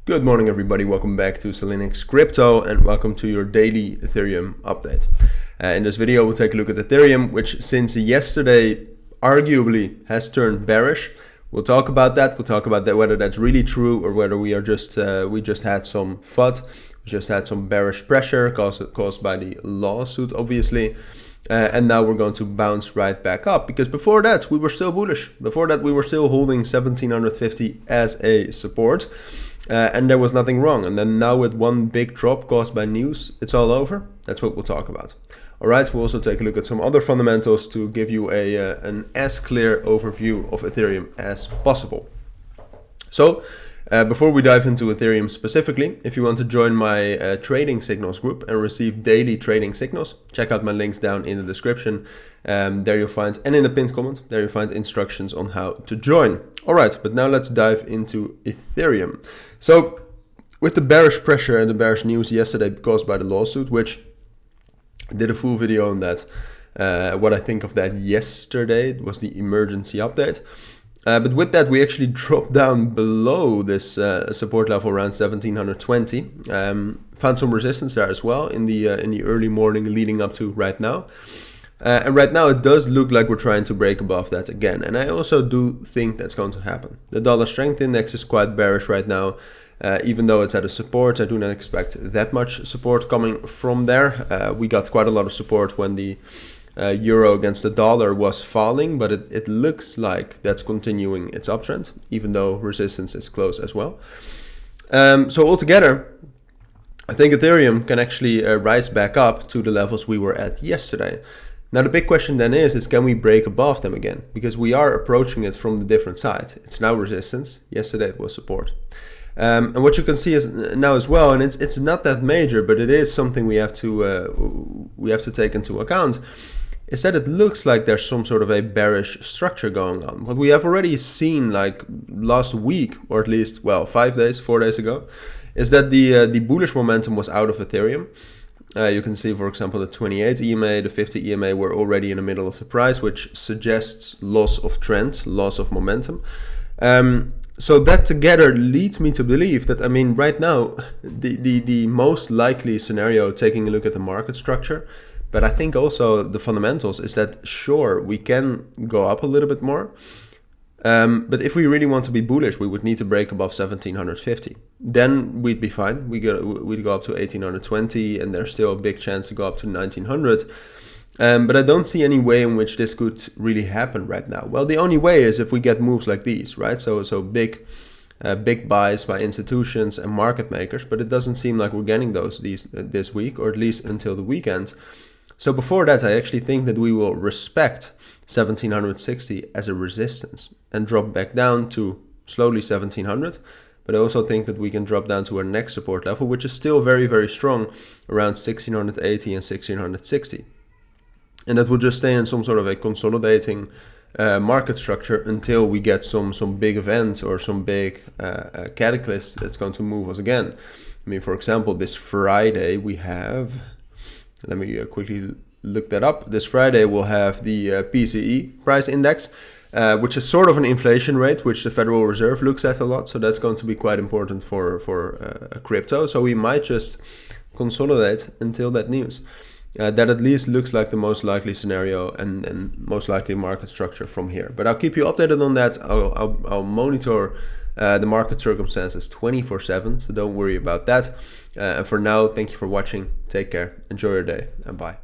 Good morning everybody, welcome back to Cilinix Crypto and welcome to your daily Ethereum update. In this video we'll take a look at Ethereum, which since yesterday arguably has turned bearish. We'll talk about that, whether that's really true or whether we are just we just had some FUD, we just had some bearish pressure caused by the lawsuit obviously. And now we're going to bounce right back up, because before that we were still bullish. Before that we were still holding 1750 as a support. And there was nothing wrong. And then now with one big drop caused by news, it's all over. That's what we'll talk about. All right, we'll also take a look at some other fundamentals to give you an as clear overview of Ethereum as possible. So before we dive into Ethereum specifically, if you want to join my trading signals group and receive daily trading signals, check out my links down in the description. There you'll find, and in the pinned comment, there you'll find instructions on how to join. All right, but now let's dive into Ethereum. So with the bearish pressure and the bearish news yesterday caused by the lawsuit, which I did a full video on that, what I think of that yesterday, it was the emergency update. But with that, we actually dropped down below this support level around 1720. Found some resistance there as well in the early morning leading up to right now. And right now it does look like we're trying to break above that again. And I also do think that's going to happen. The dollar strength index is quite bearish right now. Even though it's at a support, I do not expect that much support coming from there. We got quite a lot of support when the euro against the dollar was falling, but it looks like that's continuing its uptrend, even though resistance is close as well. So altogether, I think Ethereum can actually rise back up to the levels we were at yesterday. Now the big question then is can we break above them again? Because we are approaching it from the different side. It's now resistance. Yesterday it was support. And what you can see is now as well, and it's not that major, but it is something we have to take into account, is that it looks like there's some sort of a bearish structure going on. What we have already seen like last week, or at least, well, 4 days ago, is that the bullish momentum was out of Ethereum. You can see, for example, the 28 EMA, the 50 EMA were already in the middle of the price, which suggests loss of trend, loss of momentum. So that together leads me to believe that, I mean, right now, the most likely scenario, taking a look at the market structure, but I think also the fundamentals, is that sure, we can go up a little bit more. But if we really want to be bullish, we would need to break above 1750. Then we'd be fine. We'd go up to 1820, and there's still a big chance to go up to 1900. But I don't see any way in which this could really happen right now. Well, the only way is if we get moves like these, right? So big buys by institutions and market makers, but it doesn't seem like we're getting those this week, or at least until the weekend. So before that, I actually think that we will respect 1760 as a resistance and drop back down to slowly 1700. But I also think that we can drop down to our next support level, which is still very, very strong, around 1680 and 1660. And that will just stay in some sort of a consolidating market structure until we get some big event or some big catalyst that's going to move us again. I mean, for example, this Friday we have, let me quickly look that up. This Friday we'll have the PCE price index, which is sort of an inflation rate, which the Federal Reserve looks at a lot. So that's going to be quite important for crypto. So we might just consolidate until that news. That at least looks like the most likely scenario and most likely market structure from here. But I'll keep you updated on that. I'll monitor the market circumstances 24/7, so don't worry about that. And for now, thank you for watching. Take care, enjoy your day, and bye.